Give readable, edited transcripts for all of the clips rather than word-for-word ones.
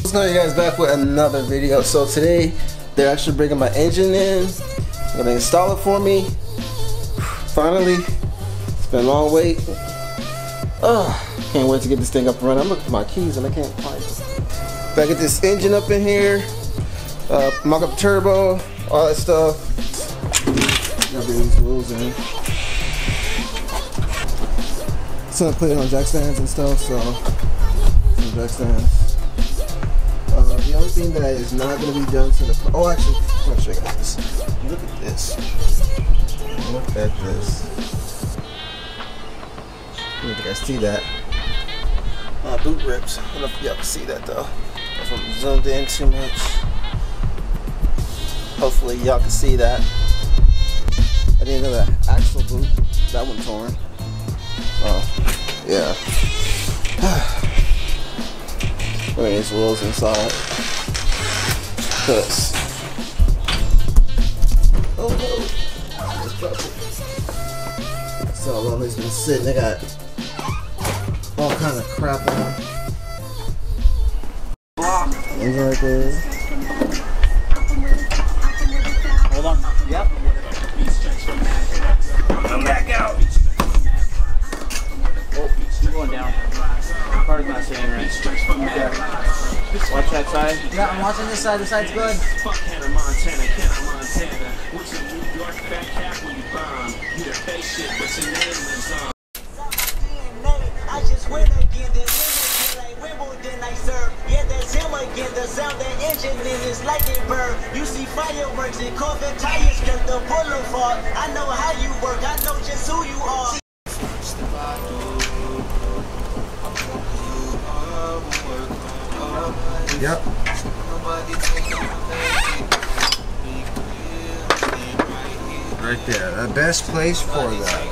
What's going on, you guys? Back with another video. So today they're actually bringing my engine in. They're gonna install it for me. Finally, it's been a long wait. Can't wait to get this thing up and running. I'm looking for my keys and I can't find them. Gotta get this engine up in here, mock up the turbo, all that stuff. Gotta bring these wheels in. So I put it on jack stands and stuff. So jack stands. The only thing that is not going to be done to the... Oh, actually, I'm going to show you guys this. Look at this. Look at this. I don't think I see that. Boot rips. I don't know if y'all can see that, though. If I'm zoomed in too much. Hopefully, y'all can see that. I didn't know that axle boot. That one torn. Oh, yeah. Putting these wheels inside. Cause oh no, so how long it's been sitting. They got all kind of crap on. Engine right there. Hold on. Yep. Come back out. Oh, you're going down. Part is not sitting right. Yeah. Watch that side. Yeah, I'm watching this side. This side's good. I just win again, then win like Wimbledon I serve. Yeah, that's him again. The sound that engine in is like it burn. You see fireworks and Corvette tires cut the boulevard. I know how you work. I know just who you are. Yep. Right there. The best place for that.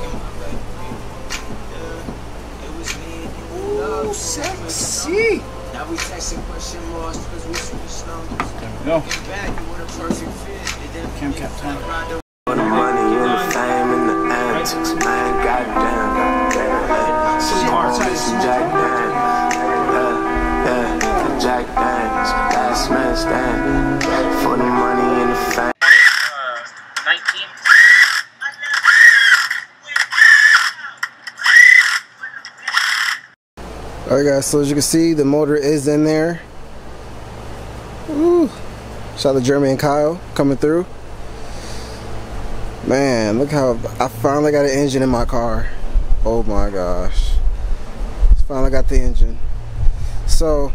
Ooh, sexy. Now we texting question marks because we switched numbers. No. Cam cap time. For the money and the fame and the antics, man, goddamn. Some Jack Daniels, Jack Daniels, last man stand. For the money and the fame. 19. Alright guys, so as you can see, the motor is in there. Woo. Shout out to Jeremy and Kyle coming through. Man, look how I finally got an engine in my car. Oh my gosh. Finally got the engine. So,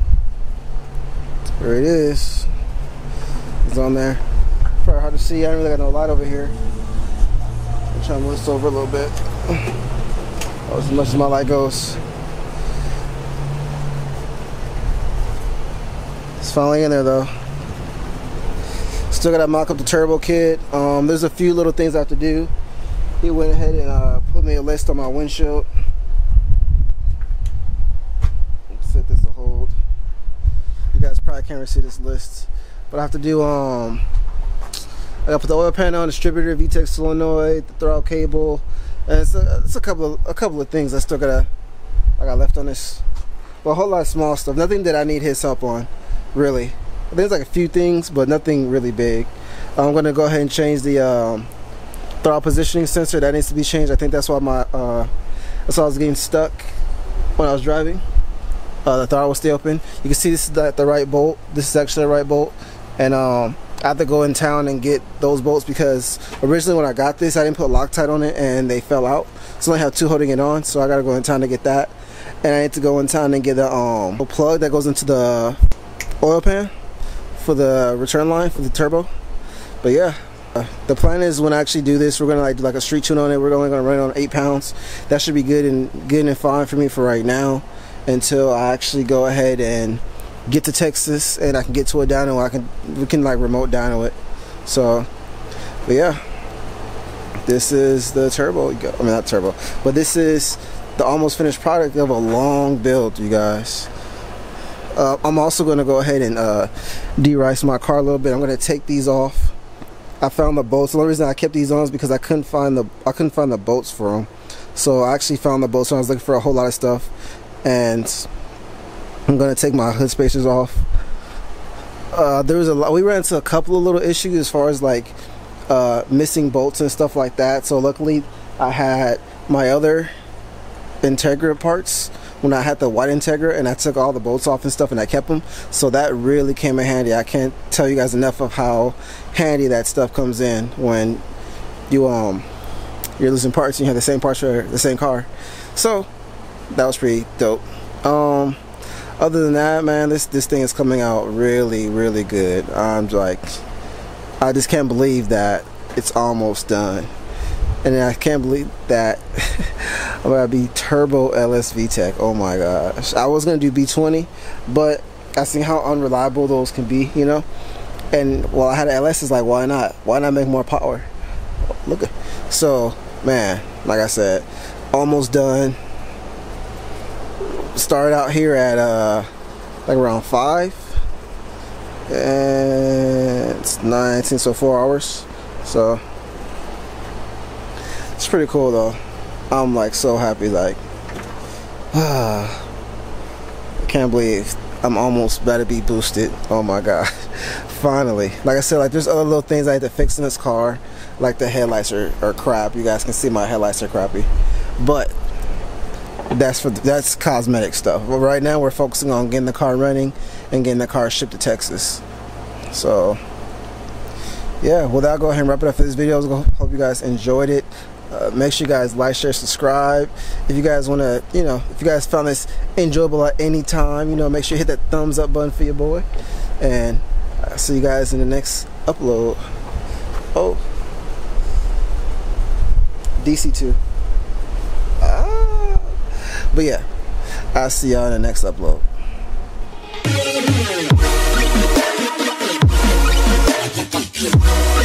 there it is. It's on there. Probably hard to see. I don't really got no light over here. I'm trying to move this over a little bit. Oh, as much as my light goes. It's finally in there though. Still gotta mock up the turbo kit. There's a few little things I have to do. He went ahead and put me a list on my windshield. Set this to hold. You guys probably can't really see this list, but I have to do I gotta put the oil pan on, distributor, Vtec solenoid, the throttle cable, and it's a couple of things I got left on this. But a whole lot of small stuff. Nothing that I need his help on, really. There's like a few things, but nothing really big. I'm gonna go ahead and change the throttle positioning sensor. That needs to be changed. I think that's why I was getting stuck when I was driving. The throttle will stay open. You can see this is the right bolt. This is actually the right bolt, and I have to go in town and get those bolts because originally when I got this, I didn't put Loctite on it and they fell out. So I only have two holding it on. So I gotta go in town to get that, and I need to go in town and get a plug that goes into the oil pan for the return line for the turbo. But yeah, the plan is when I actually do this, we're gonna do like a street tune on it. We're only gonna run it on 8 pounds. That should be good and fine for me for right now, until I actually go ahead and get to Texas and I can get to a dyno. We can like remote dyno it. So, but yeah, this is the turbo. I mean, not turbo, but this is the almost finished product of a long build, you guys. I'm also going to go ahead and de-rice my car a little bit. I'm going to take these off. I found the bolts. The only reason I kept these on is because I couldn't find the bolts for them. So I actually found the bolts when I was looking for a whole lot of stuff. And I'm going to take my hood spacers off. There was a lot. We ran into a couple of little issues as far as like missing bolts and stuff like that. So luckily I had my other Integra parts when I had the white Integra, and I took all the bolts off and stuff, and I kept them. So that really came in handy. I can't tell you guys enough of how handy that stuff comes in when you're losing parts and you have the same parts for the same car. So that was pretty dope. Other than that, man, this thing is coming out really good. I'm like, I just can't believe that it's almost done. And I can't believe that I'm gonna be turbo LS Vtec. Oh my gosh. I was gonna do B20, but I seen how unreliable those can be, you know. And while I had an LS, it's like, why not? Why not make more power? Look at, so man, like I said, almost done. Started out here at like around 5, and it's 19, so 4 hours. So it's pretty cool though. I'm like so happy, like I can't believe I'm almost about to be boosted. Oh my god. Finally. Like I said, like there's other little things I had to fix in this car, like the headlights are crap. You guys can see my headlights are crappy, but that's cosmetic stuff. But right now we're focusing on getting the car running and getting the car shipped to Texas. So yeah, well, that'll go ahead and wrap it up for this video. Hope you guys enjoyed it. Make sure you guys like, share, subscribe. If you guys want to, you know, if you guys found this enjoyable at any time, you know, make sure you hit that thumbs up button for your boy. And I'll see you guys in the next upload. Oh, DC2. But yeah, I'll see y'all in the next upload. Yeah.